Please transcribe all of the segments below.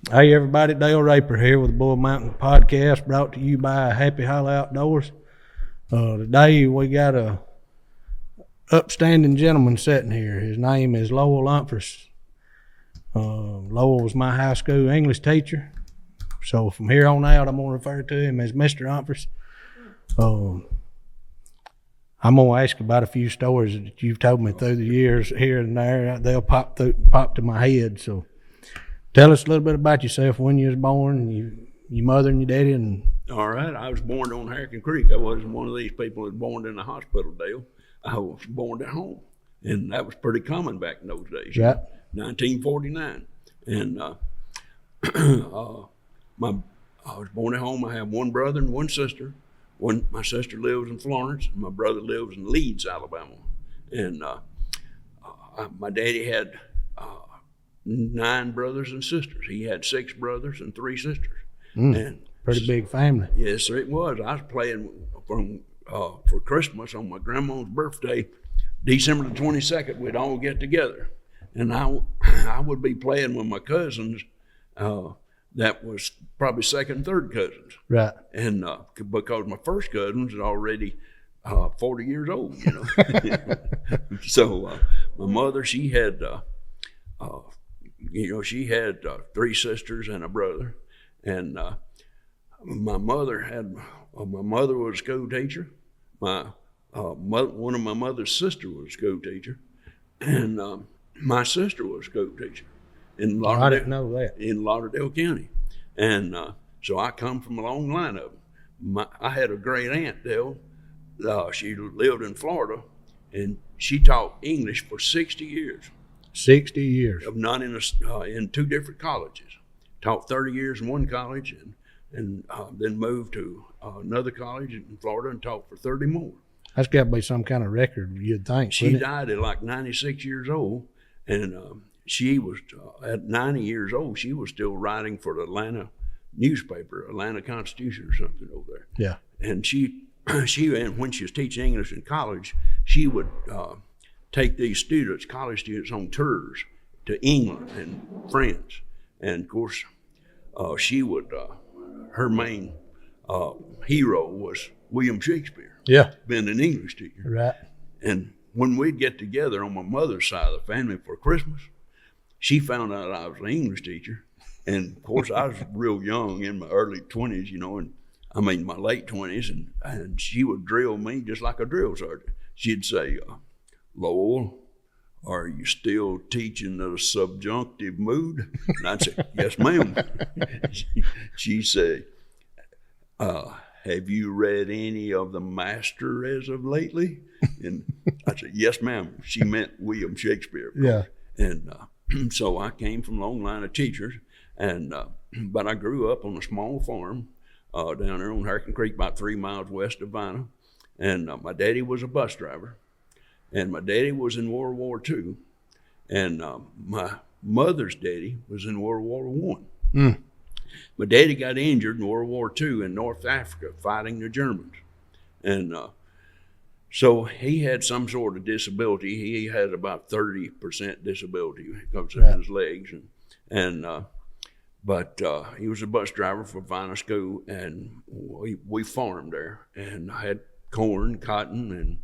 Hey everybody, Dale Raper here with the Bull Mountain Podcast, brought to you by Happy Hollow Outdoors. Today we got a upstanding gentleman sitting here. His name is Lowell Umfress. Lowell was my high school English teacher, so from here on out I'm going to refer to him as Mr. Umfress. I'm going to ask about a few stories that you've told me through the years here and there. They'll pop to my head, so tell us a little bit about yourself, when you was born, your mother and your daddy. And all right, I was born on Hurricane Creek. I wasn't one of these people that was born in the hospital, Dale. I was born at home, and that was pretty common back in those days. Right. 1949, and I was born at home. I have one brother and one sister. My sister lives in Florence, and my brother lives in Leeds, Alabama. And my daddy had 9 brothers and sisters. He had 6 brothers and 3 sisters. And pretty big family. Yes, sir, it was. I was playing for Christmas on my grandma's birthday, December the 22nd. We'd all get together, and I would be playing with my cousins. That was probably second and third cousins. Right. And because my first cousin was already 40 years old, So my mother, she had. She had 3 sisters and a brother, and my mother was a school teacher. One of my mother's sisters was a school teacher, and my sister was a school teacher in Lauderdale. I didn't know that. In Lauderdale County, and so I come from a long line of them. I had a great aunt, Dale. She lived in Florida, and she taught English for 60 years. 60 years. Not in 2 different colleges. Taught 30 years in one college, and then moved to another college in Florida and taught for 30 more. That's got to be some kind of record, you'd think. She died at like 96 years old, and she was at 90 years old. She was still writing for the Atlanta newspaper, Atlanta Constitution or something over there. Yeah. And and when she was teaching English in college, she would take these college students, on tours to England and France. And of course, she would, her main hero was William Shakespeare. Yeah. Being an English teacher. Right. And when we'd get together on my mother's side of the family for Christmas, she found out I was an English teacher. And of course, I was real young, in my early 20s, and my late 20s, and she would drill me just like a drill sergeant. She'd say, Lowell, are you still teaching the subjunctive mood? And I'd say, yes, ma'am. She said, have you read any of the Master as of lately? And I said, yes, ma'am. She meant William Shakespeare. Yeah. And so I came from a long line of teachers, and but I grew up on a small farm down there on Hurricane Creek, about 3 miles west of Vienna. And my daddy was a bus driver. And my daddy was in World War II, and my mother's daddy was in World War I. Mm. My daddy got injured in World War II in North Africa fighting the Germans. And so he had some sort of disability. He had about 30% disability because of his legs. But he was a bus driver for Vienna School, and we farmed there. And I had corn, cotton,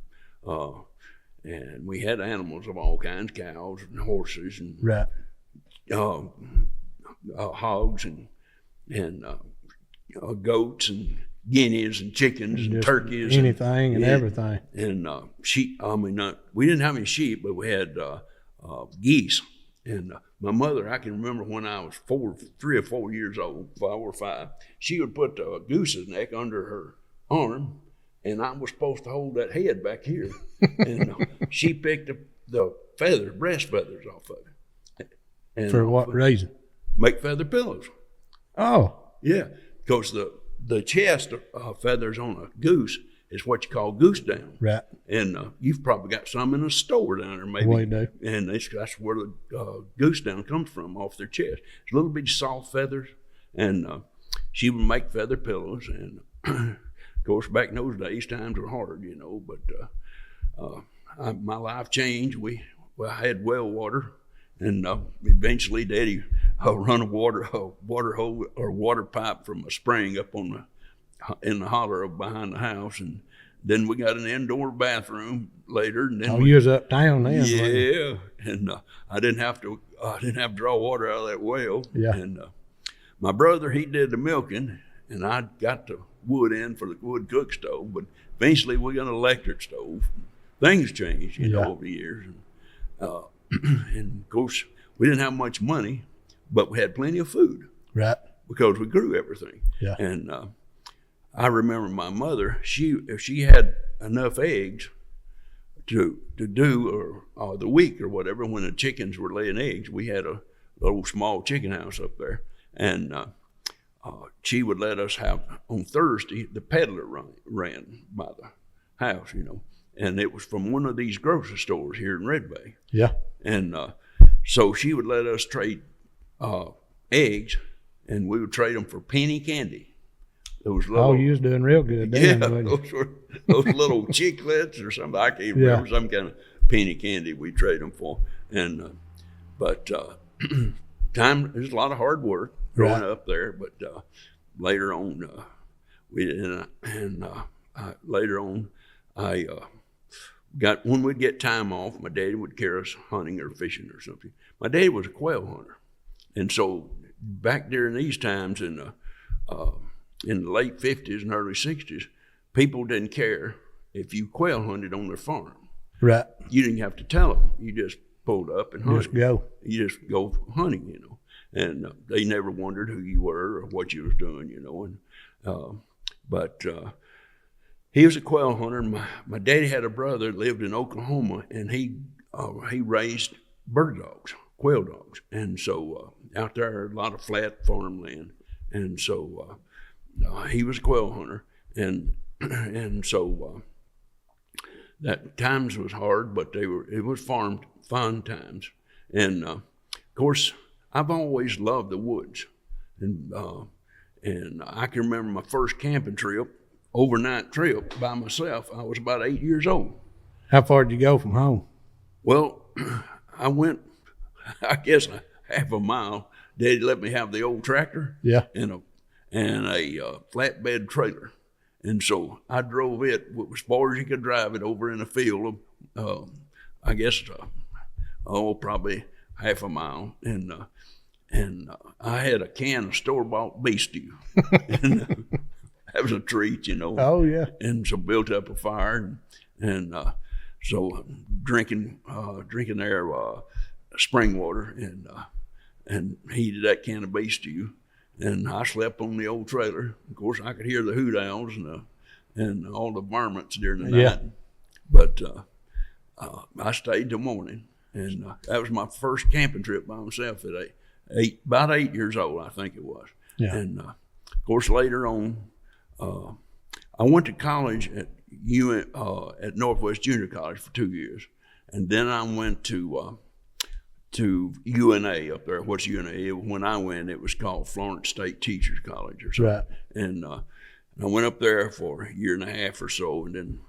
and we had animals of all kinds, cows and horses and right. Hogs and goats and guineas and chickens and turkeys. Anything and everything. And sheep. We didn't have any sheep, but we had geese. And my mother, I can remember when I was 3 or 4 years old, 5 or 5, she would put a goose's neck under her arm, and I was supposed to hold that head back here. And she picked the breast feathers off of it. And for what reason? Make feather pillows. Oh. Yeah, because the chest feathers on a goose is what you call goose down. Right. And you've probably got some in a store down there, maybe. We do. And that's where the goose down comes from, off their chest. It's a little bit soft feathers, and she would make feather pillows. And of course, back in those days, times were hard, but my life changed. I had well water, and eventually Daddy run a water hose or water pipe from a spring up in the holler behind the house, and then we got an indoor bathroom later. And then you was uptown then. Yeah, and I didn't have to draw water out of that well. Yeah. And my brother, he did the milking, and I got the wood in for the wood cook stove. But eventually, we got an electric stove. Things changed, over the years, and of course, we didn't have much money, but we had plenty of food. Right. Because we grew everything. Yeah. And I remember my mother, if she had enough eggs to do or the week or whatever, when the chickens were laying eggs, we had a little small chicken house up there, and she would let us have, on Thursday, the peddler ran by the house, and it was from one of these grocery stores here in Red Bay. Yeah. And so she would let us trade eggs, and we would trade them for penny candy. Those little, you was doing real good then. Yeah, those little chiclets or something. I can't remember, some kind of penny candy we trade them for. And but there's a lot of hard work growing up there. But later on, later on, I got, when we'd get time off, my daddy would carry us hunting or fishing or something. My daddy was a quail hunter, and so back during these times in the late 50s and early 60s, people didn't care if you quail hunted on their farm. Right. You didn't have to tell them. You just pulled up and hunted. Just go. You just go hunting, and they never wondered who you were or what you was doing, And but he was a quail hunter. And my daddy had a brother that lived in Oklahoma, and he raised bird dogs, quail dogs, and so out there a lot of flat farmland, and so he was a quail hunter, and so that times was hard, but it was fun times, and of course I've always loved the woods, and I can remember my first camping trip, overnight trip by myself. I was about 8 years old. How far did you go from home? Well, I went, I guess, half a mile. Daddy let me have the old tractor. Yeah. And a flatbed trailer. And so I drove it as far as you could drive it over in a field of, I guess, probably half a mile. And I had a can of store-bought beef stew. And that was a treat, Oh, yeah. And so built up a fire, and so drinking their spring water, and heated that can of beef stew. And I slept on the old trailer. Of course, I could hear the hoot owls and all the varmints during the night. Yeah. But I stayed till morning, and that was my first camping trip by myself at about 8 years old, I think it was. Yeah. And of course, later on, I went to college at Northwest Junior College for 2 years, and then I went to UNA up there. What's UNA? When I went, it was called Florence State Teachers College or something. Right. And I went up there for a year and a half or so, and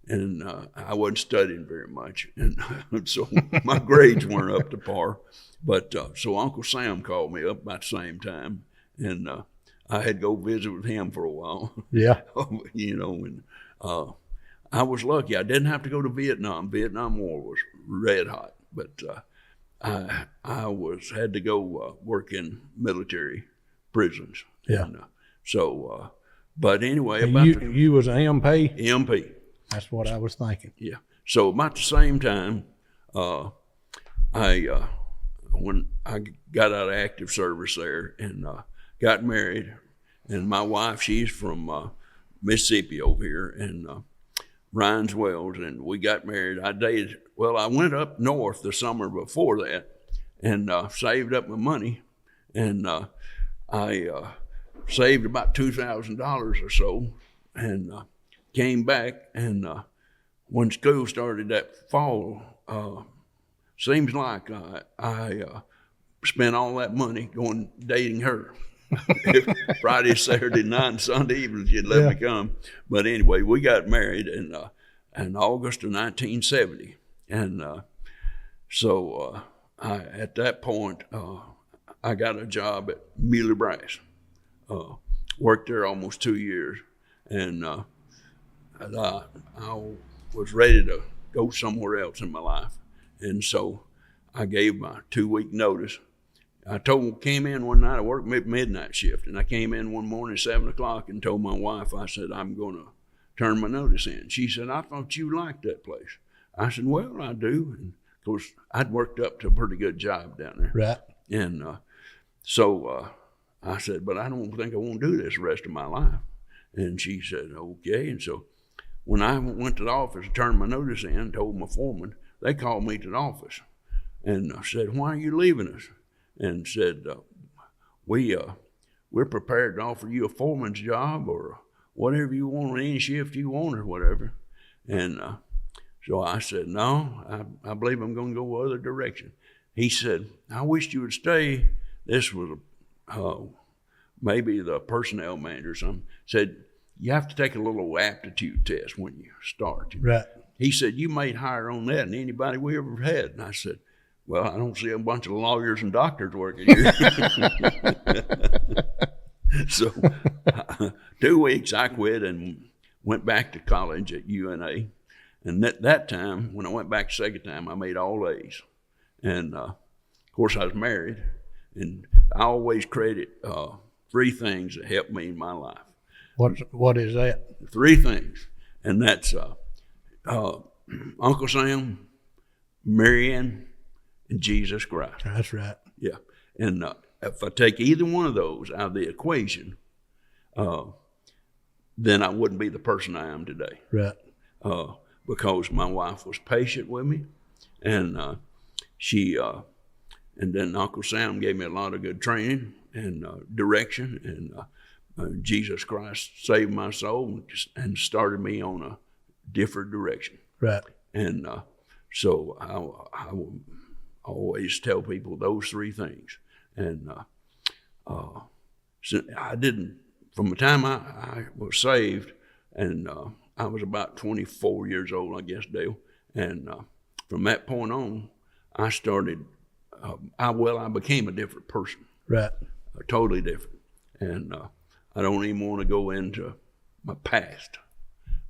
then I wasn't studying very much, and so my grades weren't up to par. But so Uncle Sam called me up about the same time, and I had to go visit with him for a while. Yeah. And I was lucky. I didn't have to go to Vietnam. Vietnam War was red hot, but I had to go work in military prisons. Yeah. And, so, but anyway, you was an MP? MP. That's what I was thinking. Yeah. So about the same time, when I got out of active service there and got married, and my wife, she's from Mississippi over here, and Rhines Wells, and we got married. I went up north the summer before that and saved up my money, and I saved about $2,000 or so, and came back, and when school started that fall, seems like I spent all that money going dating her. Friday, Saturday night, and Sunday evening, she'd let me come. But anyway, we got married in August of 1970, and so at that point, I got a job at Mueller Brass. Worked there almost 2 years, and I was ready to go somewhere else in my life, and so I gave my 2-week notice. Came in one night. I worked midnight shift, and I came in one morning at 7 o'clock and told my wife, I said, I'm going to turn my notice in. She said, I thought you liked that place. I said, well, I do. And of course, I'd worked up to a pretty good job down there. Right. And so I said, but I don't think I want to do this the rest of my life. And she said, okay. And so when I went to the office to turn my notice in, told my foreman, they called me to the office and said, why are you leaving us? And said, we're prepared to offer you a foreman's job or whatever you want, any shift you want or whatever. And so I said, no, I believe I'm going to go other direction. He said, I wish you would stay. This was maybe the personnel manager or something. Said, you have to take a little aptitude test when you start. Right. He said, you made higher on that than anybody we ever had. And I said, well, I don't see a bunch of lawyers and doctors working here. So 2 weeks I quit and went back to college at UNA. And at that time, when I went back the second time, I made all A's. And of course I was married. And I always credit 3 things that helped me in my life. What is that? 3 things. And that's Uncle Sam, Marianne, and Jesus Christ. That's right. Yeah. And if I take either one of those out of the equation, then I wouldn't be the person I am today. Right. Because my wife was patient with me, and and then Uncle Sam gave me a lot of good training and direction, and Jesus Christ saved my soul and started me on a different direction. Right. And so I will always tell people those 3 things. And so I didn't, from the time I was saved, and I was about 24 years old, I guess, Dale. And from that point on, I started, I became a different person. Right. Totally different. And I don't even want to go into my past,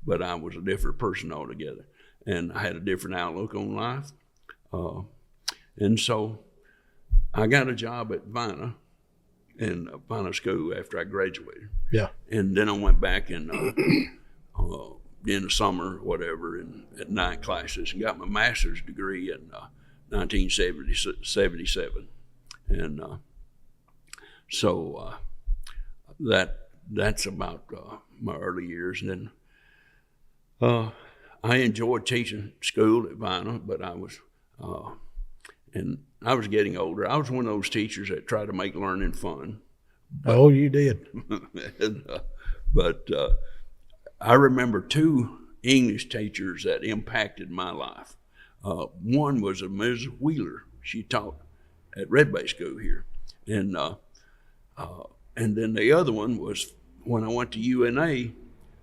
but I was a different person altogether. And I had a different outlook on life. And so I got a job at Vina, in Vina School after I graduated. Yeah. And then I went back in the summer, whatever, at 9 classes and got my master's degree in 1977. And so that's about my early years. And then I enjoyed teaching school at Vina, but I was getting older. I was one of those teachers that tried to make learning fun. Oh, you did. But I remember 2 English teachers that impacted my life. One was a Mrs. Wheeler. She taught at Red Bay School here. And then the other one was when I went to UNA,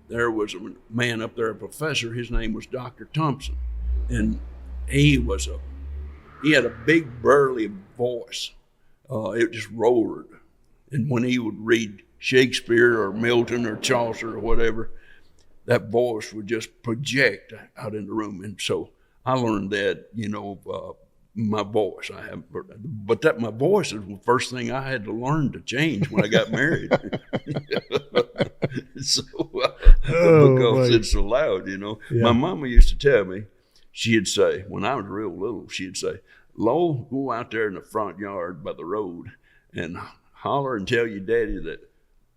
there was a man up there, a professor. His name was Dr. Thompson. And he had a big burly voice. It just roared. And when he would read Shakespeare or Milton or Chaucer or whatever, that voice would just project out in the room. And so I learned that, my voice. But my voice is the first thing I had to learn to change when I got married. So, because it's so loud, Yeah. My mama used to tell me, she'd say, when I was real little, she'd say, Lowell, go out there in the front yard by the road and holler and tell your daddy that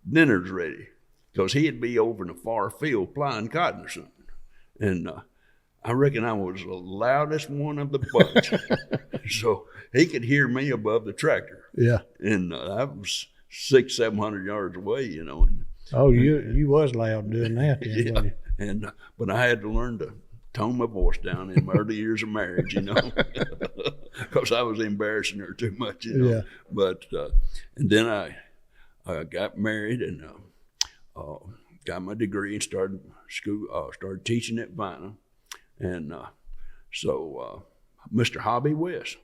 dinner's ready. Because he'd be over in a far field plowing cotton or something. And I reckon I was the loudest one of the bunch. So he could hear me above the tractor. Yeah. And I was 600-700 yards away, And, you was loud doing that. Yeah. And but I had to learn to tone my voice down in my early years of marriage, because I was embarrassing her too much, Yeah. But and then I got married and got my degree and started school. Started teaching at Vina, and so Mr. Hobby West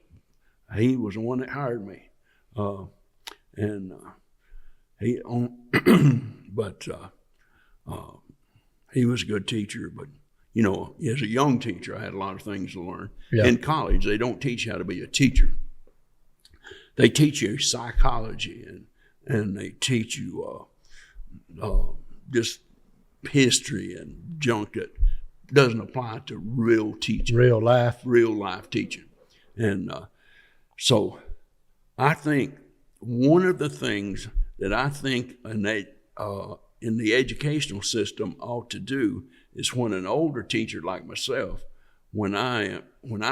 he was the one that hired me. And he was a good teacher, but you know, as a young teacher, I had a lot of things to learn. Yeah. In college, they don't teach you how to be a teacher. They teach you psychology and they teach you just history and junk that doesn't apply to real teaching. Real life teaching. And so I think one of the things that I think in the educational system ought to do is when an older teacher like myself, when I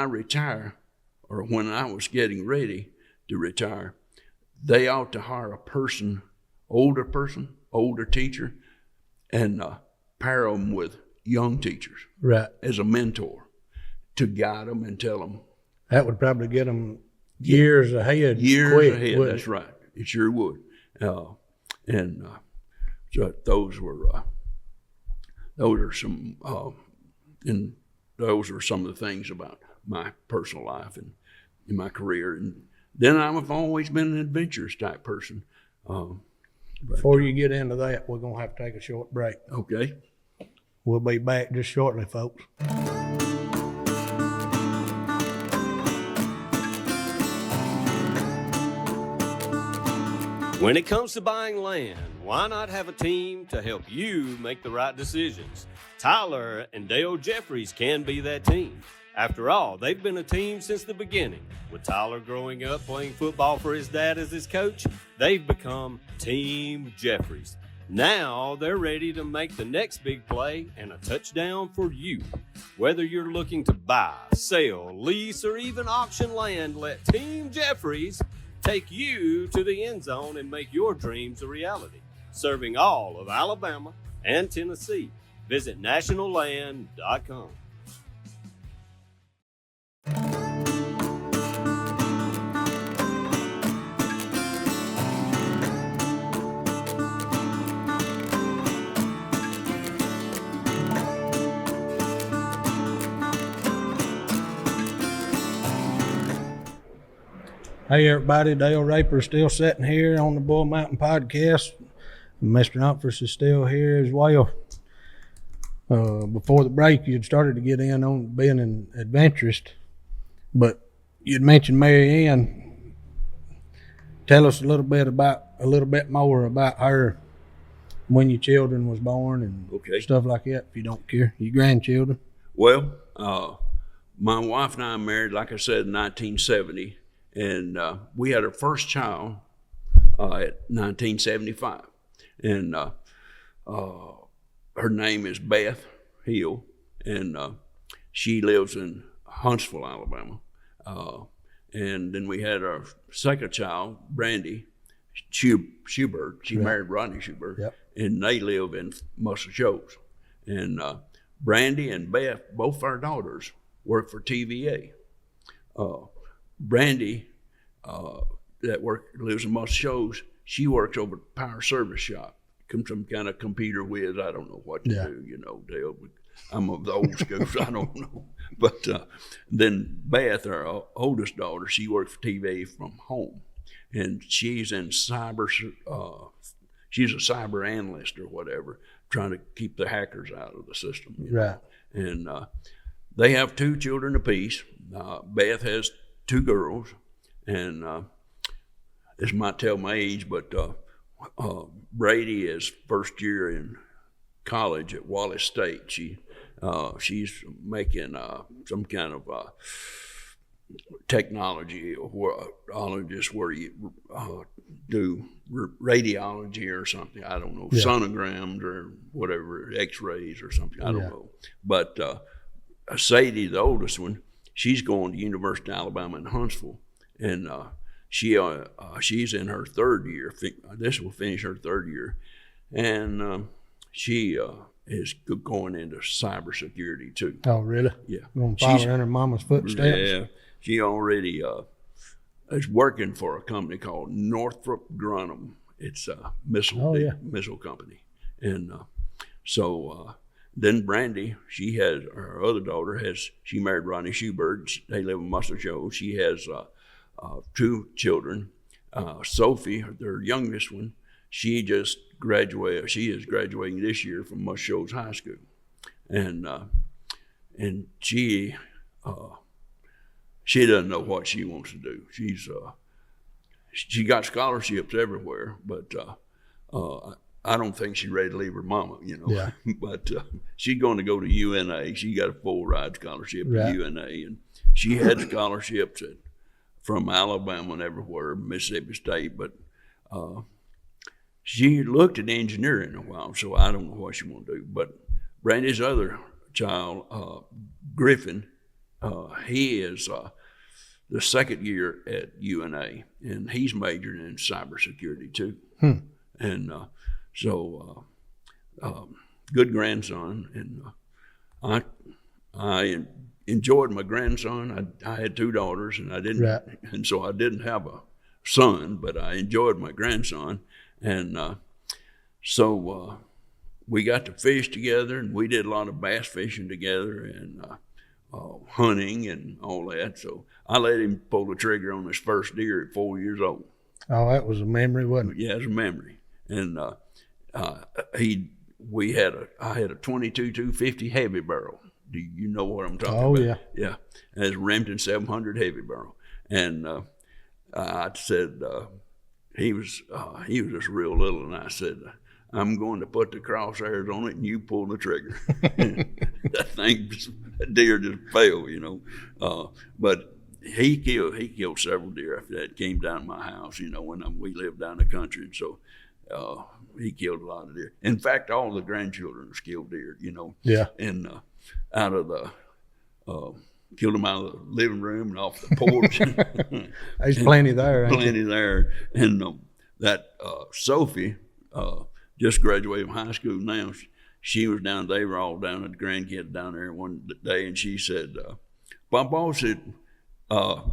retire, or when I was getting ready to retire, they ought to hire a older teacher, and pair them with young teachers, right, as a mentor to guide them and tell them. That would probably get them years ahead. Years ahead, that's right. It sure would. So those are some, and those are some of the things about my personal life and in my career. And then I've always been an adventurous type person. Before you get into that, we're going to have to take a short break. Okay. We'll be back just shortly, folks. When it comes to buying land, why not have a team to help you make the right decisions? Tyler and Dale Jeffries can be that team. After all, they've been a team since the beginning. With Tyler growing up playing football for his dad as his coach, they've become Team Jeffries. Now they're ready to make the next big play and a touchdown for you. Whether you're looking to buy, sell, lease, or even auction land, let Team Jeffries take you to the end zone and make your dreams a reality. Serving all of Alabama and Tennessee. Visit nationalland.com. Hey everybody, Dale Raper is still sitting here on the Bull Mountain Podcast. Mr. Umfress is still here as well. Before the break, you'd started to get in on being an adventurist, but you'd mentioned Mary Ann. Tell us a little bit more about her, when your children was born and stuff like that, if you don't care. Your grandchildren. Well, my wife and I married, like I said, in 1970. And we had our first child at 1975. And her name is Beth Hill. And she lives in Huntsville, Alabama. And then we had our second child, Brandy Schubert. She married Rodney Schubert. Yep. And they live in Muscle Shoals. And Brandy and Beth, both our daughters, work for TVA. Brandy, lives in Muscle Shoals, she works over at Power Service Shop. Some kind of computer whiz, I don't know what to do, you know, Dale. I'm of the old school, so I don't know. But then Beth, our oldest daughter, she works for TVA from home. And she's in she's a cyber analyst or whatever, trying to keep the hackers out of the system. Right. And they have 2 children apiece. Beth has 2 girls, and this might tell my age, but Brady is first year in college at Wallace State. She's making some kind of technology just where you do radiology or something. I don't know, sonograms or whatever, X-rays or something. I don't know. But Sadie, the oldest one, she's going to University of Alabama in Huntsville, and she's in her 3rd year. This will finish her 3rd year, and she is going into cybersecurity too. Oh, really? Yeah. Going to follow in her mama's footsteps. Yeah. She already is working for a company called Northrop Grumman. It's a missile company, and so. Then Brandy, her other daughter she married Rodney Schubert. They live in Muscle Shoals. She has two children. Sophie, their youngest one, she just graduated. She is graduating this year from Mushoes High School, and she doesn't know what she wants to do. She got scholarships everywhere, but I don't think she's ready to leave her mama, Yeah. But she's going to go to UNA. She got a full ride scholarship Right. at UNA, and she had scholarships from Alabama and everywhere, Mississippi State, but she looked at engineering a while, so I don't know what she want to do. But Brandy's other child, Griffin, he is the second year at UNA, and he's majoring in cybersecurity too. And so good grandson, and I enjoyed my grandson. I had two daughters, and I didn't, Right. and so I didn't have a son, but I enjoyed my grandson, and so we got to fish together, and we did a lot of bass fishing together, and hunting and all that. So I let him pull the trigger on his first deer at 4 years old. Oh, that was a memory, wasn't it? Yeah, it's a memory. And I had a 22-250 heavy barrel. Do you know what I'm talking about? Oh, yeah. Yeah, and it's a Remington 700 heavy barrel. And I said he was just real little, and I said, I'm going to put the crosshairs on it, and you pull the trigger. That deer just fell, But he killed several deer after that. Came down to my house, when we lived down the country, and so he killed a lot of deer. In fact, all the grandchildren killed deer, Yeah. And out of the killed them out of the living room and off the porch. There's plenty there. Ain't Plenty there, and that Sophie just graduated from high school now. She was down. They were all down at the grandkids down there one day, and she said, "Papa said,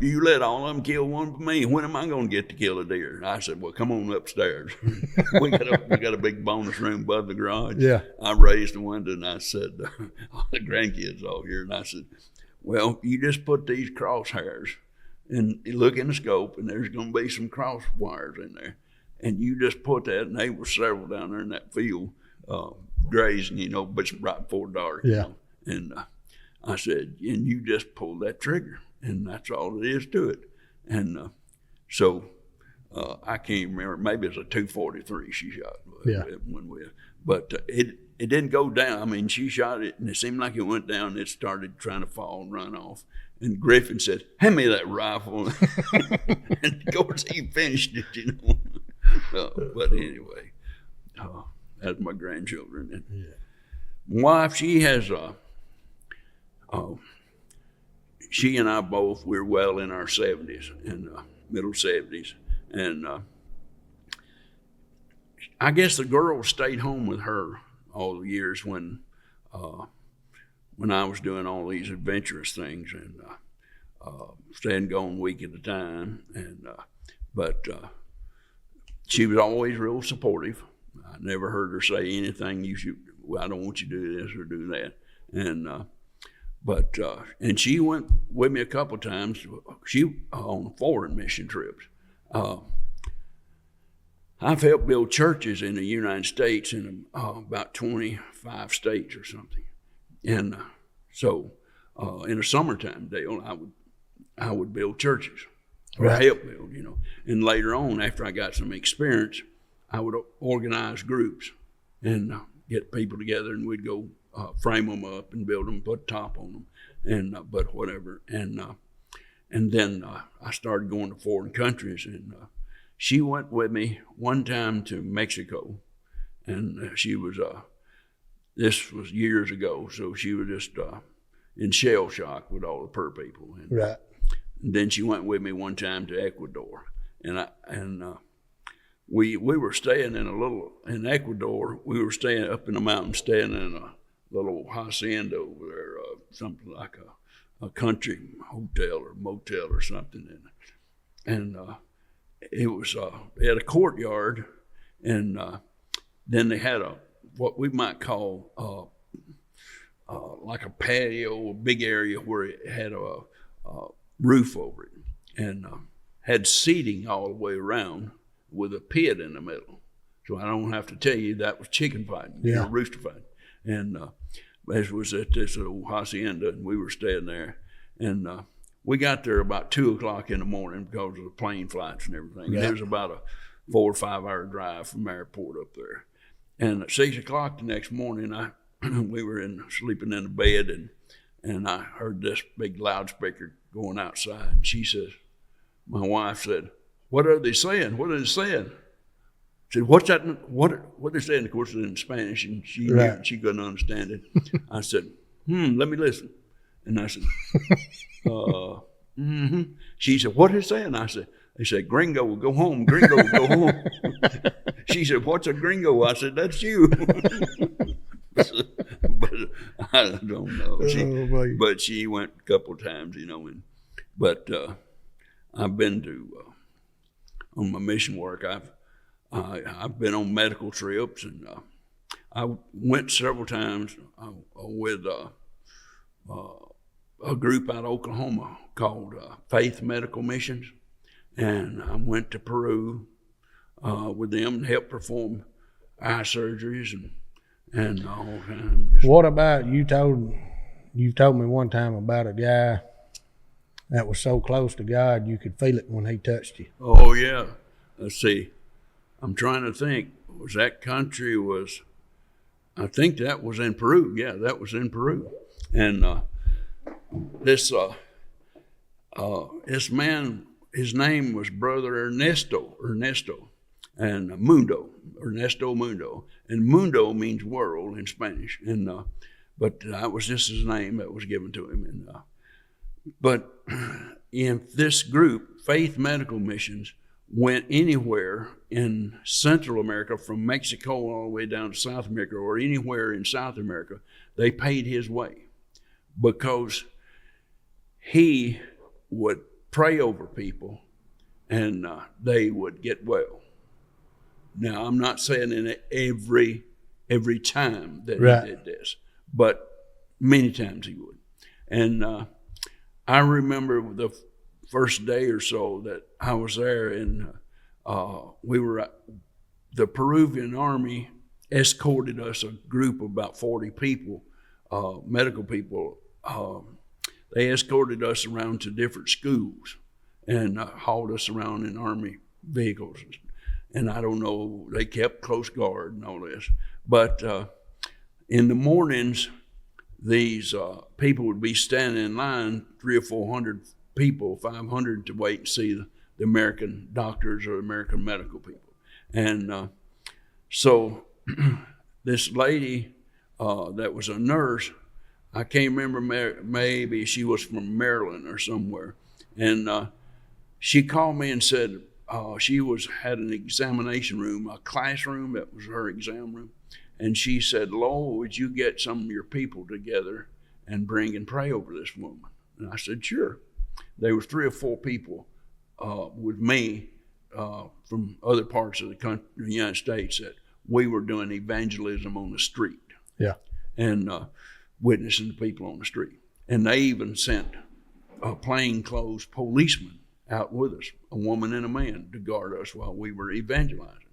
you let all of them kill one for me. When am I going to get to kill a deer?" And I said, "Well, come on upstairs. we got a big bonus room above the garage." Yeah. I raised the window and I said, all the grandkids all here, and I said, "Well, you just put these crosshairs and look in the scope, and there's going to be some cross wires in there. And you just put that," and there were several down there in that field grazing, but it's right before dark. Yeah. And I said, "And you just pull that trigger, and that's all it is to it." And so I can't remember. Maybe it's a 243 she shot. Yeah. But it didn't go down. I mean, she shot it, and it seemed like it went down, and it started trying to fall and run off. And Griffin said, "Hand me that rifle." And of course, he finished it, But anyway, that's my grandchildren. And my wife, she has she and I both, we're well in our 70s, in middle 70s. And I guess the girls stayed home with her all the years when I was doing all these adventurous things, and staying gone a week at a time. And but she was always real supportive. I never heard her say anything, "I don't want you to do this or do that." And and she went with me a couple of times. She on foreign mission trips. I've helped build churches in the United States in about 25 states or something. And so in the summertime, Dale, I would build churches, or Right. help build, And later on, after I got some experience, I would organize groups and get people together, and we'd go frame them up and build them, put top on them, and but whatever. And then I started going to foreign countries, and she went with me one time to Mexico, and she was this was years ago, so she was just in shell shock with all the poor people. And, Right. and then she went with me one time to Ecuador, and we were staying in Ecuador. We were staying up in the mountains, staying in a little hacienda over there, something like a country hotel or motel or something. And it was they had a courtyard, and then they had what we might call like a patio, a big area where it had a roof over it. And had seating all the way around with a pit in the middle. So I don't have to tell you that was chicken fighting, rooster fighting. And as was at this old hacienda, and we were staying there. And we got there about 2 o'clock in the morning because of the plane flights and everything. And it was about a 4 or 5 hour drive from the airport up there. And at 6 o'clock the next morning, we were sleeping in the bed, and I heard this big loudspeaker going outside. And she says, my wife said, "What are they saying? What are they saying?" I said, "What's that? What they're saying?" Of course, it's in Spanish, and she couldn't understand it. I said, "Let me listen." And I said, She said, "What are they saying?" I said, "They said, gringo will go home, gringo will go home." She said, "What's a gringo?" I said, "That's you." But I don't know. But she went a couple of times, but I've been to, on my mission work, I've been on medical trips, and I went several times with a group out of Oklahoma called Faith Medical Missions, and I went to Peru with them and helped perform eye surgeries and all kind. What about you told me one time about a guy that was so close to God you could feel it when he touched you? Oh yeah. Let's see. I'm trying to think. I think that was in Peru. Yeah, that was in Peru. And this man, his name was Brother Ernesto, and Ernesto Mundo. And Mundo means world in Spanish. And but that was just his name that was given to him. And but in this group, Faith Medical Missions, went anywhere in Central America, from Mexico all the way down to South America, or anywhere in South America. They paid his way because he would pray over people and they would get well. Now, I'm not saying in every time that he did this, but many times he would. And I remember the first day or so that I was there, and the Peruvian army escorted us, a group of about 40 people, medical people. They escorted us around to different schools and hauled us around in army vehicles. And I don't know, they kept close guard and all this. But in the mornings, these people would be standing in line, 300 or 400 people, 500, to wait and see the American doctors or American medical people. And so this lady that was a nurse, I can't remember, maybe she was from Maryland or somewhere, and she called me and said she had an examination room, a classroom that was her exam room, and she said, "Lowell, would you get some of your people together and bring and pray over this woman?" And I said, "Sure." There was 3 or 4 people with me from other parts of the country, the United States, that we were doing evangelism on the street. Yeah. And witnessing to people on the street. And they even sent plainclothes policemen out with us, a woman and a man, to guard us while we were evangelizing.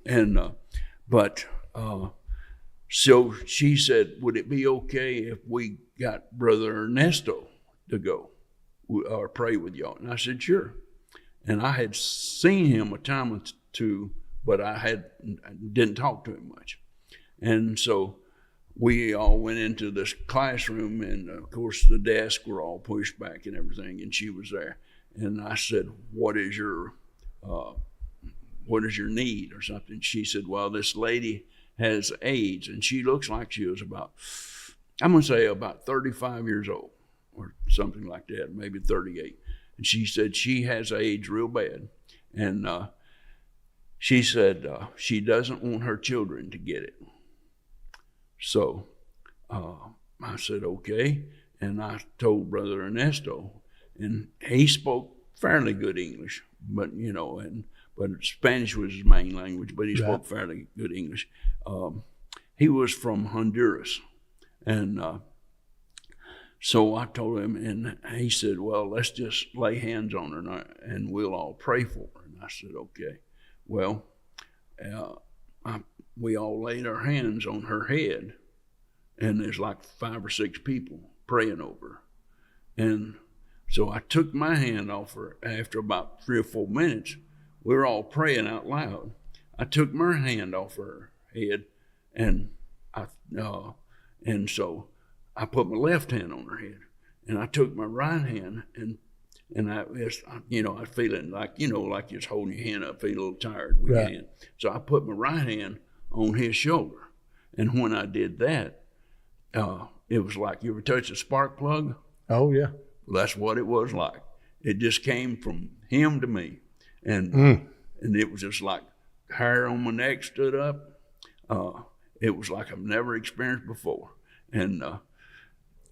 And so she said, "Would it be okay if we got Brother Ernesto to go or pray with y'all?" And I said, "Sure." And I had seen him a time or two, but I didn't talk to him much. And so we all went into this classroom, and of course the desks were all pushed back and everything, and she was there. And I said, what is your need or something? She said, "Well, this lady has AIDS, and she looks like she was about 35 years old or something like that, maybe 38. And she said she has AIDS real bad. And she said she doesn't want her children to get it." So I said, "Okay." And I told Brother Ernesto, and he spoke fairly good English, but but Spanish was his main language, but he spoke fairly good English. He was from Honduras. And So I told him, and he said, well, let's just lay hands on her and we'll all pray for her. And I said, okay. Well, we all laid our hands on her head, and there's like 5 or 6 people praying over her. And so I took my hand off her after about 3 or 4 minutes. We were all praying out loud. I took my hand off her head, and so I put my left hand on her head, and I took my right hand, and I was, I was feeling like, like you're holding your hand up, feeling a little tired with your hand. So I put my right hand on his shoulder, and when I did that, it was like, you ever touch a spark plug? Oh yeah. Well, that's what it was like. It just came from him to me, and it was just like hair on my neck stood up. It was like I've never experienced before, and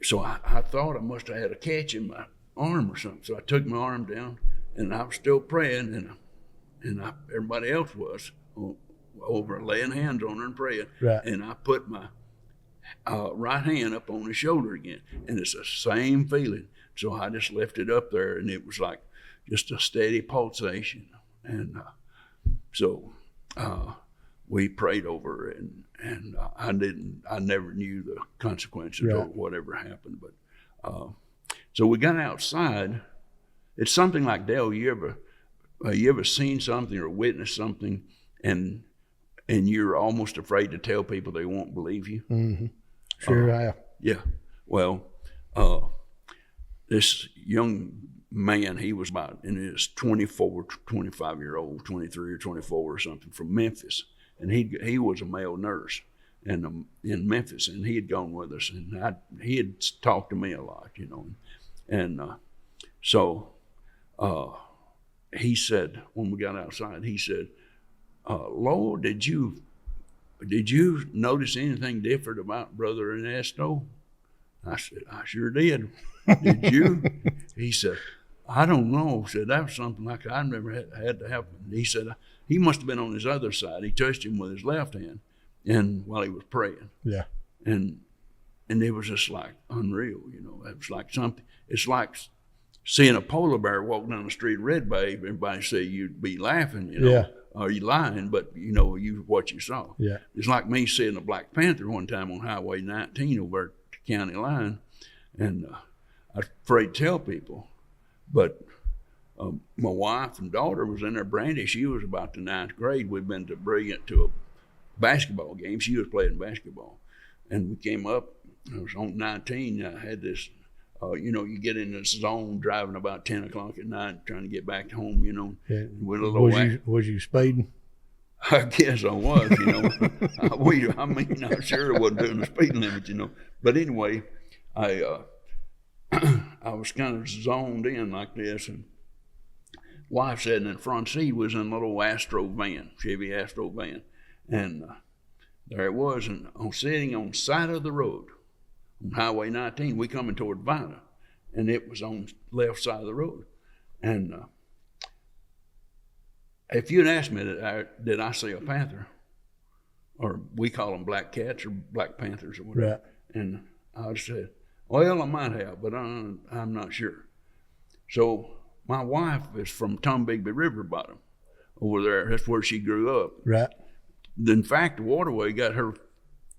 so I thought I must have had a catch in my arm or something. So I took my arm down, and I was still praying, and everybody else was over laying hands on her and praying. Right. And I put my right hand up on his shoulder again, and it's the same feeling. So I just lifted up there, and it was like just a steady pulsation. And so we prayed over her, and I never knew the consequences or whatever happened. But so we got outside. It's something like, Dale, you ever seen something or witnessed something, and you're almost afraid to tell people they won't believe you? Mm-hmm. Sure I have. Yeah. Well, this young man, he was about in his 24, 25-year-old, 23 or 24 or something, from Memphis. And he was a male nurse in Memphis, and he had gone with us, and he had talked to me a lot, And so he said, when we got outside, he said, Lowell, did you notice anything different about Brother Ernesto? I said, I sure did. Did you? He said, I don't know. He said, that was something like I've never had to happen. He said, he must have been on his other side. He touched him with his left hand, and while he was praying. Yeah. And it was just like unreal, It was like something. It's like seeing a polar bear walk down the street, Red Bay. Everybody say you'd be laughing, Yeah. Or you lying, but what you saw. Yeah. It's like me seeing a Black Panther one time on Highway 19 over at the county line, and I was afraid to tell people, but my wife and daughter was in there. Brandy, she was about the 9th grade. We'd been to Brilliant to a basketball game. She was playing basketball, and we came up. I was on 19. I had this, you get in this zone driving about 10 o'clock at night, trying to get back home, Yeah. With a little was you speeding? I guess I was, I'm sure I wasn't doing the speed limit, But anyway, I was kind of zoned in like this, and wife sitting in the front seat was in a little Chevy Astro van, and there it was, and I'm sitting on the side of the road on Highway 19. We coming toward Vina, and it was on the left side of the road. And if you'd asked me did I see a panther, or we call them black cats or black panthers or whatever, Right. and I said, well, I might have, but I'm not sure. So my wife is from Tombigbee River Bottom over there. That's where she grew up. Right. In fact, the waterway got her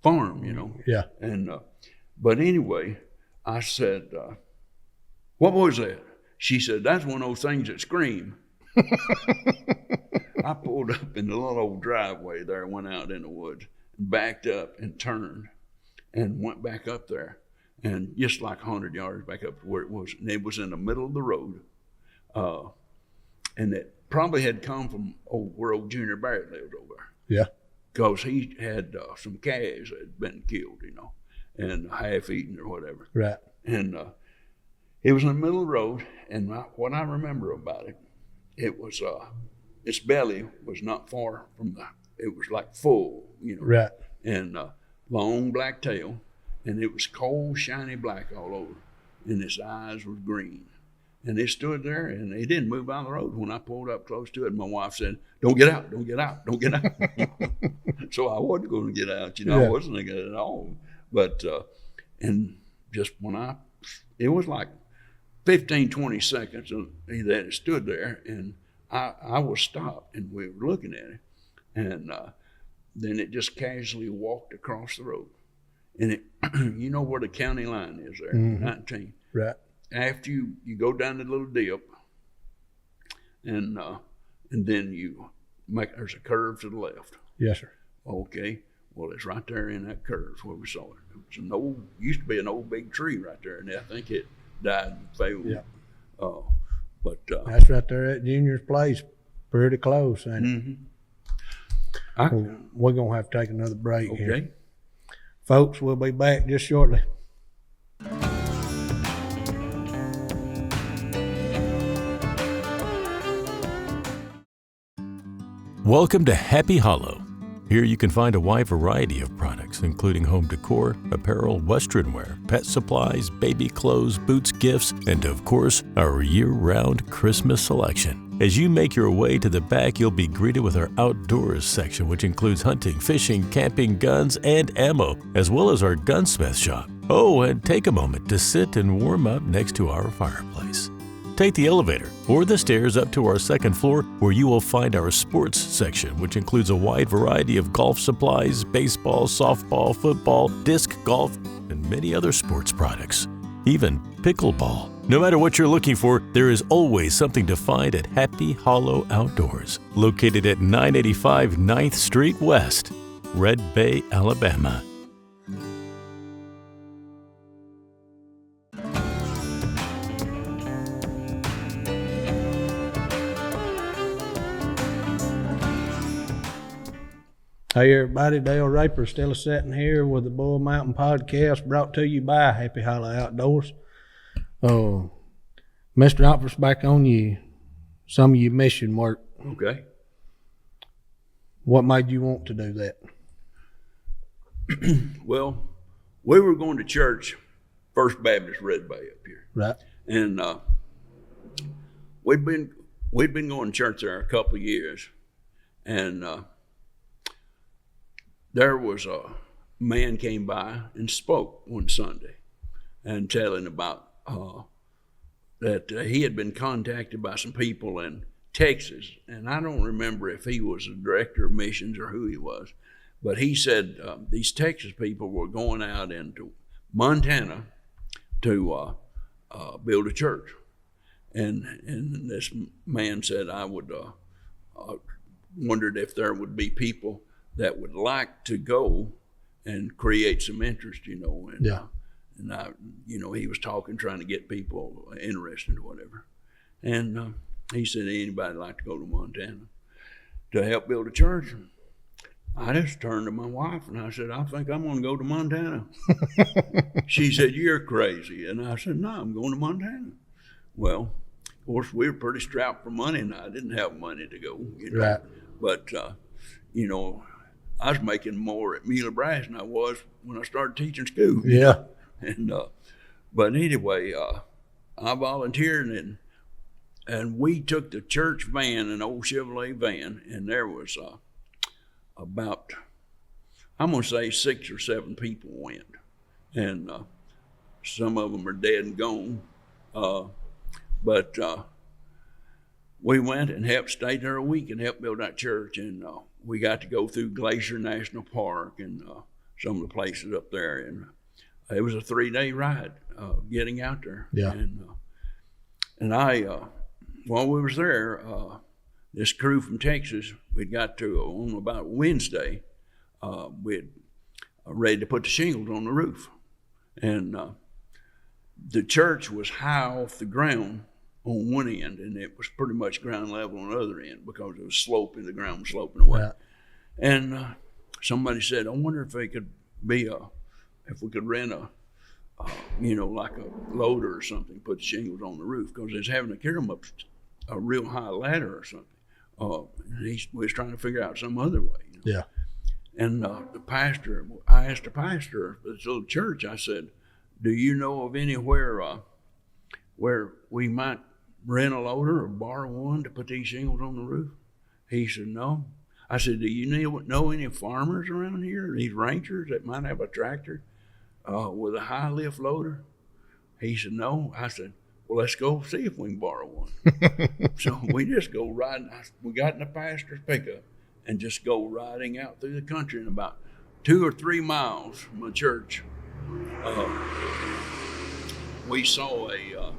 farm, Yeah. And but anyway, I said, what was that? She said, that's one of those things that scream. I pulled up in the little old driveway there, went out in the woods, backed up and turned and went back up there, and just like 100 yards back up to where it was. And it was in the middle of the road. And it probably had come from where old Junior Barrett lived over there. Yeah. Because he had some calves that had been killed, and half-eaten or whatever. Right. And it was in the middle of the road, and what I remember about it, it was its belly was not far from it was like full, Right. and long black tail, and it was cold, shiny black all over, and its eyes were green. And it stood there, and it didn't move out of the road. When I pulled up close to it, my wife said, don't get out, don't get out, don't get out. So I wasn't going to get out, I wasn't going to get it at all. But, and just when I it was like 15, 20 seconds that it stood there, and I was stopped, and we were looking at it, and then it just casually walked across the road. And it, you know where the county line is there, 19. Right. After you go down the little dip, and then there's a curve to the left. Yes, sir. Okay. Well, it's right there in that curve where we saw it. It was used to be an old big tree right there, and I think it died and failed. Yeah. But That's right there at Junior's place, pretty close. And we're gonna have to take another break here. Okay. Folks, we'll be back just shortly. Welcome to Happy Hollow. Here you can find a wide variety of products, including home decor, apparel, western wear, pet supplies, baby clothes, boots, gifts, and of course, our year-round Christmas selection. As you make your way to the back, you'll be greeted with our outdoors section, which includes hunting, fishing, camping, guns, and ammo, as well as our gunsmith shop. Oh, and take a moment to sit and warm up next to our fireplace. Take the elevator or the stairs up to our second floor, where you will find our sports section, which includes a wide variety of golf supplies, baseball, softball, football, disc golf, and many other sports products, even pickleball. No matter what you're looking for, there is always something to find at Happy Hollow Outdoors, located at 985 9th Street West, Red Bay, Alabama. Hey everybody, Dale Raper still sitting here with the Bull Mountain Podcast, brought to you by Happy Hollow Outdoors. Mr. Umfress, back on some of your mission work. Okay. What made you want to do that? Well, we were going to church, First Baptist Red Bay up here. Right. And we'd been going to church there a couple of years, and there was a man came by and spoke one Sunday, and telling about that he had been contacted by some people in Texas, and I don't remember if he was a director of missions or who he was, but he said these Texas people were going out into Montana to build a church, and this man said I would wondered if there would be people that would like to go and create some interest, and I, he was trying to get people interested or whatever. And he said, anybody like to go to Montana to help build a church? I just turned to my wife and I said, I think I'm going to go to Montana. She said, you're crazy. And I said, no, I'm going to Montana. Well, of course, we were pretty strapped for money, and I didn't have money to go. Right. But, I was making more at Mila Brass than I was when I started teaching school. Yeah. And but anyway, I volunteered, and we took the church van, an old Chevrolet van, and there was about, I'm gonna say 6 or 7 people went, and some of them are dead and gone, but we went and stayed there a week and helped build that church, and we got to go through Glacier National Park and some of the places up there, and it was a 3-day ride getting out there. Yeah. And I, while we was there, this crew from Texas, we got to on about Wednesday, we'd ready to put the shingles on the roof, and the church was high off the ground on one end, and it was pretty much ground level on the other end because it was sloping, the ground was sloping away. Right. And somebody said, I wonder if they could if we could rent like a loader or something, put the shingles on the roof, because they was having to carry them up a real high ladder or something. We was trying to figure out some other way. Yeah. And I asked the pastor of this little church, I said, do you know of anywhere where we might rent a loader or borrow one to put these shingles on the roof? He said, no. I said, do you know any farmers around here, these ranchers that might have a tractor with a high lift loader? He said, no. I said, well, let's go see if we can borrow one. So we just go riding. We got in the pastor's pickup and just go riding out through the country. And about 2 or 3 miles from the church, we saw a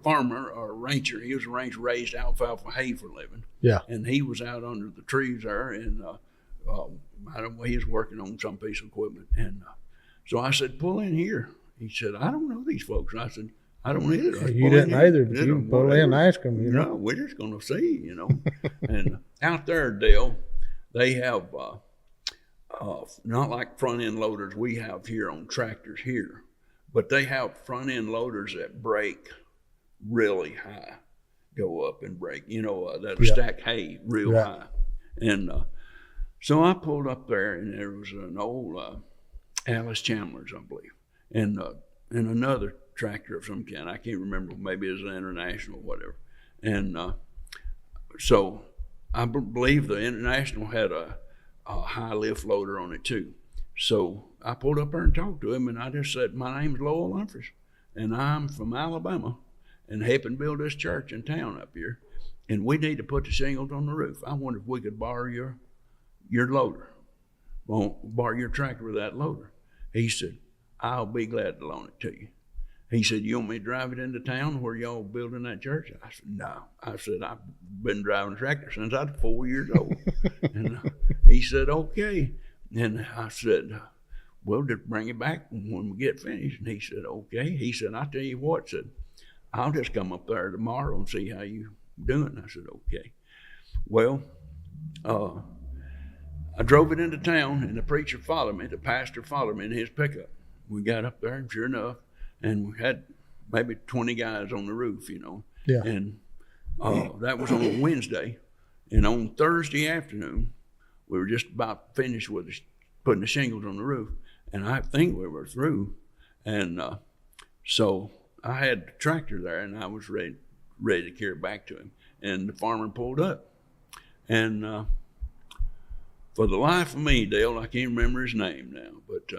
farmer or a rancher. He was a rancher, raised alfalfa hay for a living. Yeah. And he was out under the trees there, and I don't know, he was working on some piece of equipment. And so I said, pull in here. He said, I don't know these folks. And I said, I don't either. You didn't either, but you can pull in and ask them. No, we're just going to see, And out there, Dale, they have not like front end loaders we have here on tractors here, but they have front end loaders that brake really high, go up and brake, that'll stack hay real high. And so I pulled up there, and there was an old Alice Chandler's, I believe, and another tractor of some kind. I can't remember, maybe it was an International or whatever. And so I believe the International had a high lift loader on it too. So I pulled up there and talked to him, and I just said, my name's Lowell Umfress, and I'm from Alabama and helping build this church in town up here, and we need to put the shingles on the roof. I wonder if we could borrow your loader, borrow your tractor with that loader. He said, I'll be glad to loan it to you. He said, you want me to drive it into town where y'all building that church? I said, no. I said, I've been driving a tractor since I was 4 years old. And he said, okay. And I said, well, just bring it back when we get finished. And he said, okay. He said, I'll tell you what, said, I'll just come up there tomorrow and see how you doing. I said, okay. Well, I drove it into town, and the preacher followed me, the pastor followed me in his pickup. We got up there, and sure enough, and we had maybe 20 guys on the roof, Yeah. And that was on a Wednesday. And on Thursday afternoon, we were just about finished with putting the shingles on the roof, and I think we were through. And so I had the tractor there, and I was ready to carry it back to him. And the farmer pulled up. And for the life of me, Dale, I can't remember his name now, but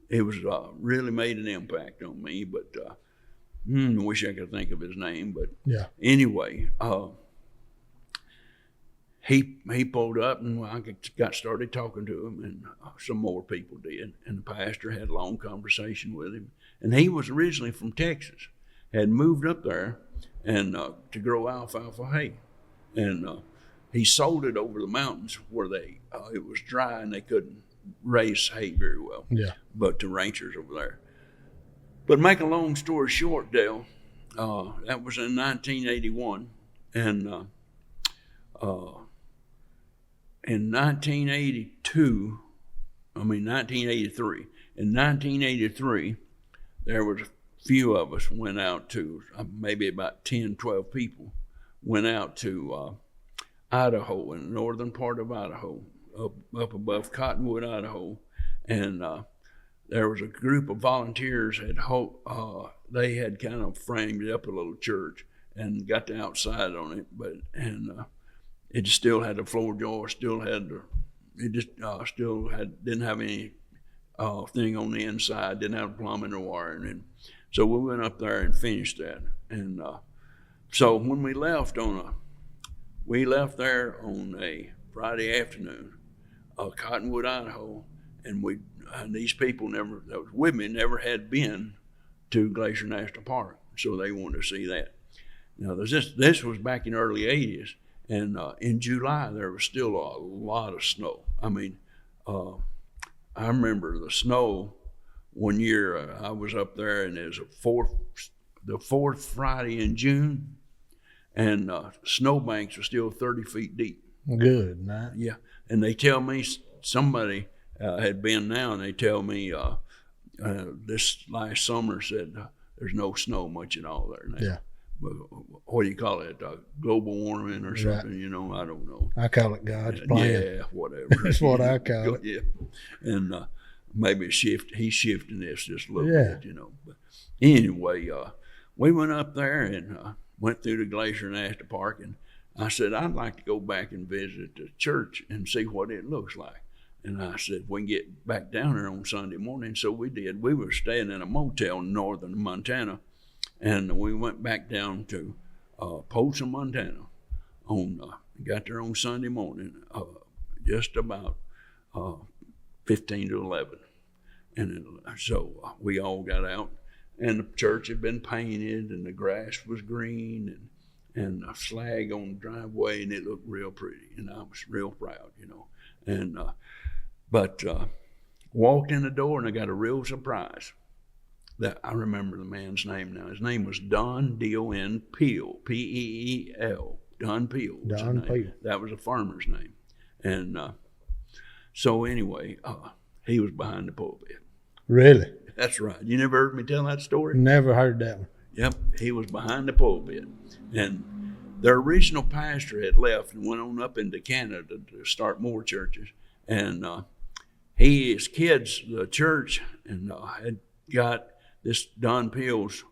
it was really made an impact on me. But I wish I could think of his name. But anyway, he pulled up, and I got started talking to him, and some more people did. And the pastor had a long conversation with him. And he was originally from Texas, had moved up there and to grow alfalfa hay. And he sold it over the mountains where it was dry and they couldn't raise hay very well. Yeah. But to ranchers over there. But make a long story short, Dale, that was in 1981, and in 1983. In 1983, there was a few of us went out to, maybe about 10, 12 people, went out to Idaho, in the northern part of Idaho, up above Cottonwood, Idaho, and there was a group of volunteers they had kind of framed up a little church and got the outside on it, it still had the floor joist, didn't have any thing on the inside, didn't have plumbing or wiring, and so we went up there and finished that. And so when we left there on a Friday afternoon, Cottonwood, Idaho, and these people that was with me never had been to Glacier National Park, so they wanted to see that. Now this was back in the early 80s, and in July there was still a lot of snow. I mean, I remember the snow one year. I was up there, and it was the fourth Friday in June, and snowbanks were still 30 feet deep. Good, man. Yeah, and they tell me somebody had been now, and they tell me this last summer said there's no snow much at all there now. Yeah. What do you call it? Global warming or something? Right. I don't know. I call it God's plan. Yeah, whatever. That's what I call it. Yeah, and maybe he's shifting this just a little bit, But anyway, we went up there and went through the Glacier National Park, and I said, I'd like to go back and visit the church and see what it looks like. And I said, we can get back down there on Sunday morning. So we did. We were staying in a motel in northern Montana, and we went back down to Polson, Montana. Got there on Sunday morning, just about 15 to 11. And so we all got out, and the church had been painted, and the grass was green, and a flag on the driveway, and it looked real pretty, and I was real proud, And but walked in the door, and I got a real surprise. That I remember the man's name now. His name was Don D-O-N Peel, P-E-E-L. Don Peel. Don Peel. That was a farmer's name, and so anyway, he was behind the pulpit. Really? That's right. You never heard me tell that story? Never heard that one. Yep, he was behind the pulpit. And their original pastor had left and went on up into Canada to start more churches. And his kids, the church, and had got this Don Peel's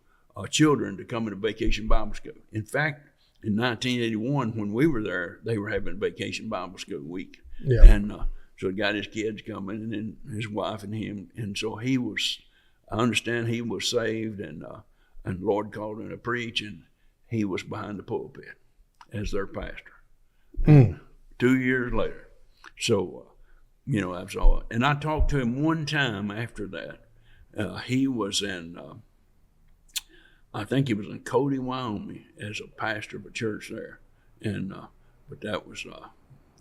children to come into Vacation Bible School. In fact, in 1981, when we were there, they were having Vacation Bible School week. Yeah. And so he got his kids coming, and then his wife and him. And so I understand he was saved, and the Lord called him to preach, and he was behind the pulpit as their pastor. 2 years later. So, that's all. And I talked to him one time after that. He was in, I think he was in Cody, Wyoming, as a pastor of a church there. And but that was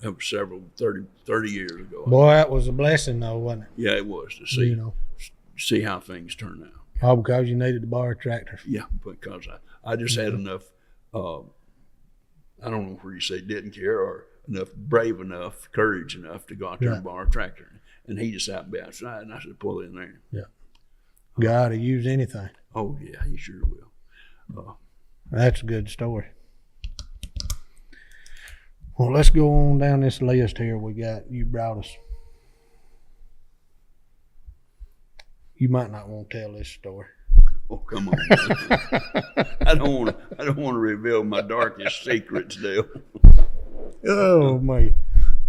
30 years ago. Boy, that was a blessing, though, wasn't it? Yeah, it was, to see how things turn out. All because you needed to borrow a tractor. Yeah, because I just had enough, I don't know where you say didn't care, or courage enough to go out there and borrow a tractor. And he just happened to be outside, and I said, pull in there. Yeah. God will use anything. Oh, yeah, he sure will. That's a good story. Well, let's go on down this list here. You brought us. You might not want to tell this story. Oh, come on. I don't want to reveal my darkest secrets, Dale. Oh, mate.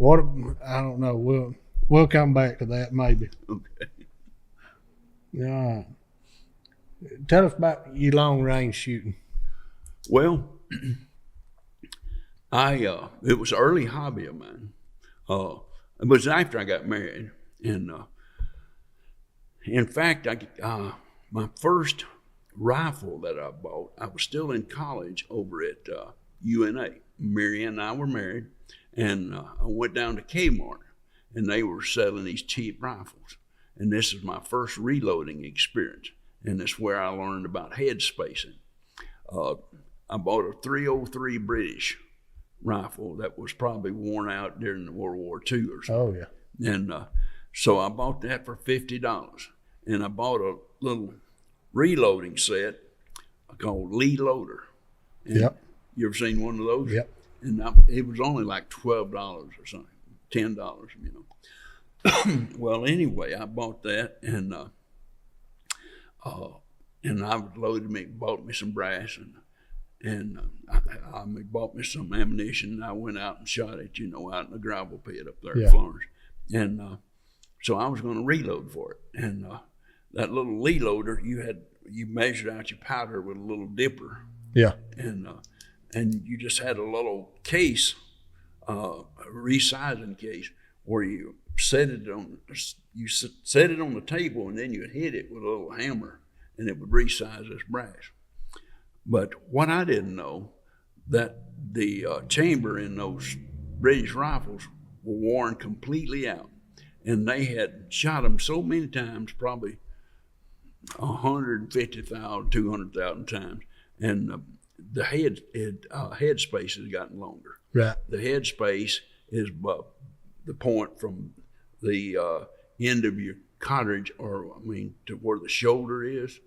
I don't know. We'll come back to that maybe. Okay. All right. Tell us about your long range shooting. Well, it was an early hobby of mine. It was after I got married, and in fact, my first rifle that I bought, I was still in college over at UNA. Mary and I were married, and I went down to Kmart, and they were selling these cheap rifles. And this is my first reloading experience, and it's where I learned about head spacing. I bought a .303 British rifle that was probably worn out during World War II or something. Oh, yeah. And so I bought that for $50, and I bought a little reloading set called Lee Loader. And yep. You ever seen one of those? Yep. And it was only like $12 or something, $10, Well, anyway, I bought that, and I bought me some brass, and I bought me some ammunition, and I went out and shot it, out in the gravel pit up there in Florence. And so I was going to reload for it. And that little Lee Loader, you measured out your powder with a little dipper. Yeah. And you just had a little case, a resizing case, where you set it on the table, and then you hit it with a little hammer, and it would resize this brass. But what I didn't know, that the chamber in those British rifles were worn completely out, and they had shot them so many times, probably 150,000, 200,000 times, and the head space has gotten longer. Right. The head space is the point from the end of your cartridge, to where the shoulder is.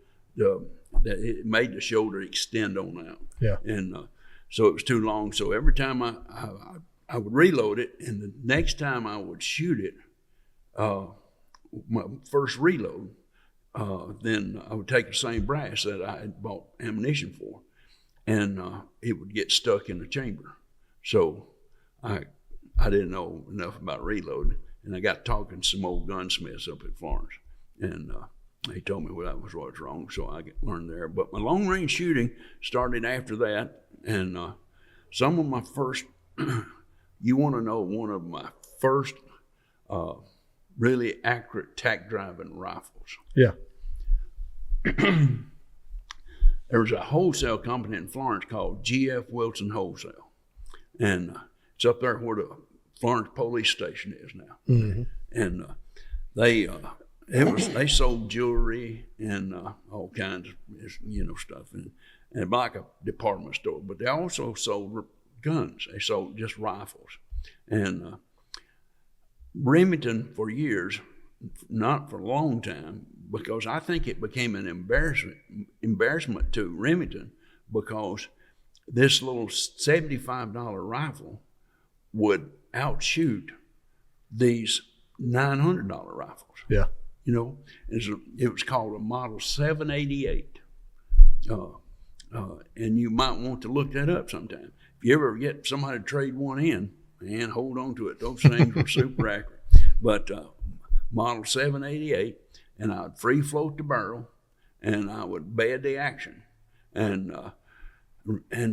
That it made the shoulder extend on out. Yeah. And so it was too long. So every time I would reload it, and the next time I would shoot it, my first reload, then I would take the same brass that I had bought ammunition for, and it would get stuck in the chamber. So I didn't know enough about reloading, and I got talking to some old gunsmiths up at Florence, and they told me that was what's wrong, so I learned there. But my long range shooting started after that, and some of my first, you want to know one of my first really accurate tack driving rifles. Yeah. There was a wholesale company in Florence called G.F. Wilson Wholesale, and it's up there where the Florence police station is now. Mm-hmm. And they sold jewelry and all kinds of stuff, and like a department store. But they also sold guns. They sold just rifles, and Remington for years, not for a long time, because I think it became an embarrassment to Remington, because this little $75 rifle would outshoot these $900 rifles. Yeah. It was called a Model 788. And you might want to look that up sometime. If you ever get somebody to trade one in, man, hold on to it. Those things were super accurate. But Model 788, and I would free float the barrel, and I would bed the action. And of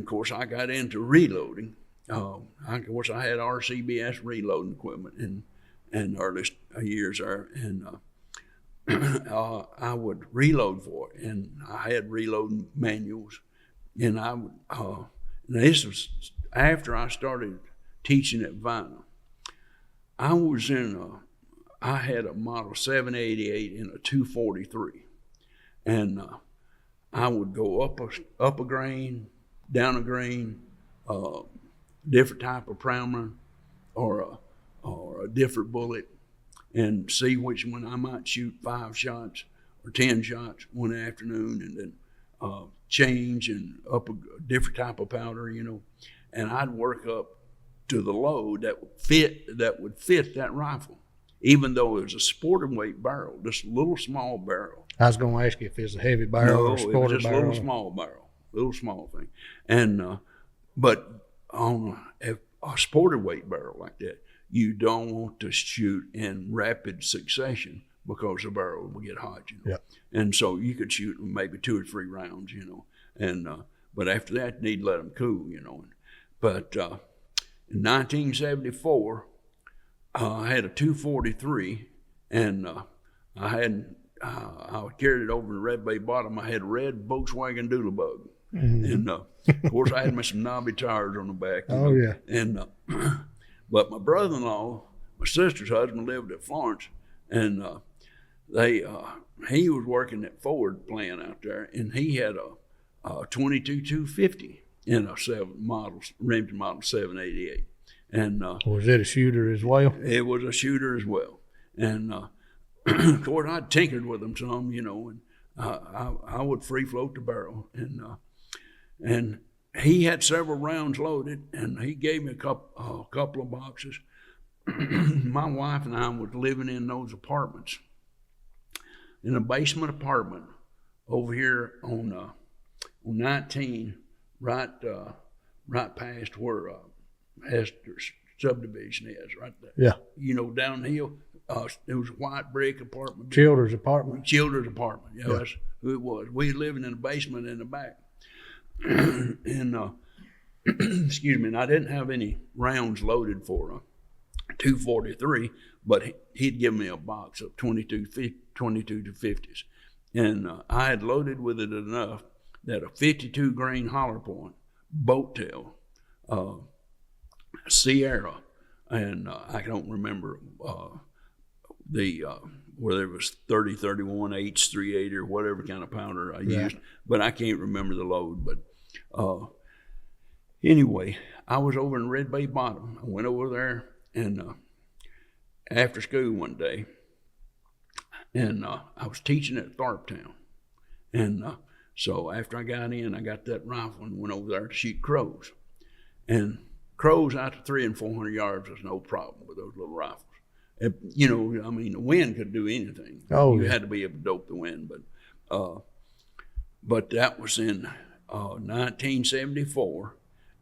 course, I got into reloading. Of course, I had RCBS reloading equipment in early years there, and I would reload for it, and I had reloading manuals, and I would. This was after I started teaching at Vinyl. I had a Model 788 in a 243, and I would go up a grain, down a grain, different type of primer, or a different bullet, and see which one I might shoot 5 shots or 10 shots one afternoon, and then change and up a different type of powder, and I'd work up to the load that would fit that rifle, even though it was a sporting weight barrel, just a little small barrel. I was going to ask you if it's a heavy barrel or a sporting barrel. No, it was just a little small thing. And but on a sporting weight barrel like that, you don't want to shoot in rapid succession, because the barrel will get hot, Yeah. And so you could shoot maybe 2 or 3 rounds, and but after that, you need to let them cool, But in 1974, I had a 243, and I carried it over to Red Bay Bottom. I had a red Volkswagen Doodlebug, and of course I had some knobby tires on the back. Yeah. And but my brother-in-law, my sister's husband, lived at Florence, and he was working at Ford plant out there, and he had a 22 250 in a Remington Model 788. And was it a shooter as well? It was a shooter as well. And of course, I tinkered with them some, and I would free float the barrel. And he had several rounds loaded, and he gave me a couple of boxes. My wife and I was living in those apartments, in a basement apartment over here on 19, right past where Hester's subdivision is, right there. Yeah. Downhill. It was a white brick apartment. Children's apartment. Yeah, that's who it was. We were living in a basement in the back. And excuse me, and I didn't have any rounds loaded for a 243, but he'd give me a box of 22 to 50s. And I had loaded with it enough that a 52 grain hollow point boat tail Sierra, and I don't remember whether it was 30, 31, H38 or whatever kind of powder I used, but I can't remember the load. But anyway, I was over in Red Bay Bottom. I went over there and after school one day, and I was teaching at Tharptown. And so after I got in, I got that rifle and went over there to shoot crows. And crows out to 300 and 400 yards was no problem with those little rifles. The wind could do anything. You had to be able to dope the wind. But that was in 1974.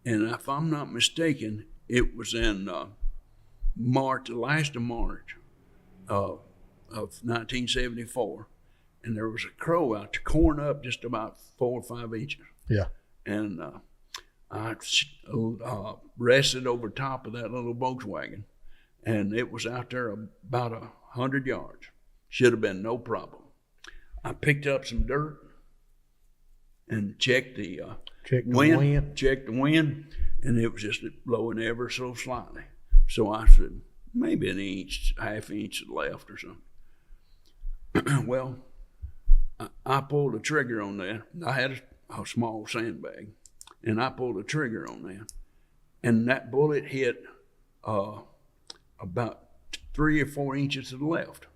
And if I'm not mistaken, it was in March, the last of March of 1974, and there was a crow out there, corn up just about 4 or 5 inches. Yeah. And I rested over top of that little Volkswagen, and it was out there about 100 yards. Should have been no problem. I picked up some dirt and checked the wind. Checked the wind, and it was just blowing ever so slightly. So I said, maybe an inch, half inch left or something. Well, I pulled the trigger on that. I had a small sandbag, and I pulled the trigger on that, and that bullet hit about 3 or 4 inches to the left.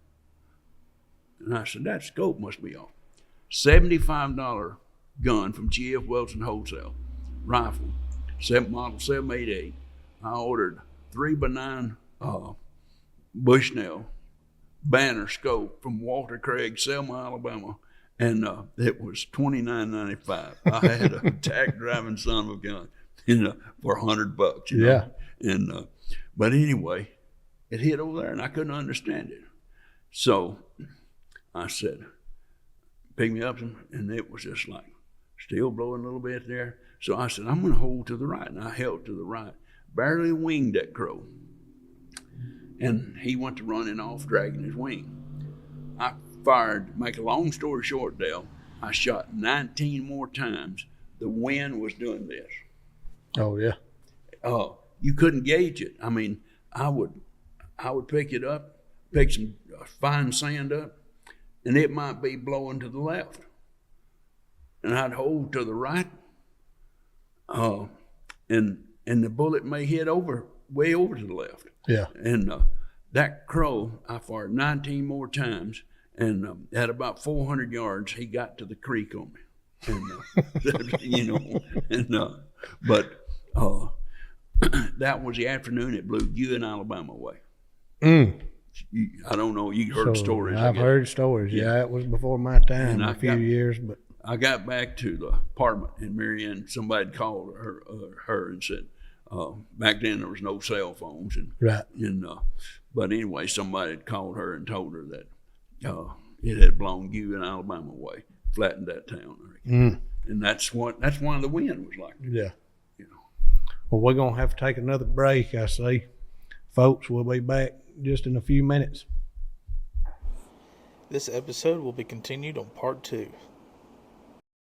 And I said, that scope must be off. $75 gun from G.F. Wilson Wholesale, rifle, model 788. I ordered 3x9 Bushnell Banner scope from Walter Craig, Selma, Alabama, and it was $29.95. I had a tack driving son of a gun, for $100. You know? Yeah. And but anyway, it hit over there, and I couldn't understand it. So I said, pick me up some, and it was just like still blowing a little bit there. So I said, I'm going to hold to the right, and I held to the right, barely winged that crow. And he went to running off, dragging his wing. I fired, make a long story short, Dale, I shot 19 more times. The wind was doing this. Oh, yeah. You couldn't gauge it. I mean, I would pick it up, pick some fine sand up, and it might be blowing to the left. And I'd hold to the right, and the bullet may hit way over to the left. Yeah. And that crow, I fired 19 more times, and at about 400 yards, he got to the creek on me. And, but that was the afternoon it blew Ewan, Alabama away. I don't know, you heard stories. I've heard stories. Yeah, it was before my time, a few years, but I got back to the apartment in Marianne. Somebody had called her and said, back then there was no cell phones, right. But anyway, somebody had called her and told her that it had blown Ewan, Alabama away, flattened that town, and that's why the wind was like that. Yeah. Well, we're gonna have to take another break, I see, folks. We'll be back just in a few minutes. This episode will be continued on part 2.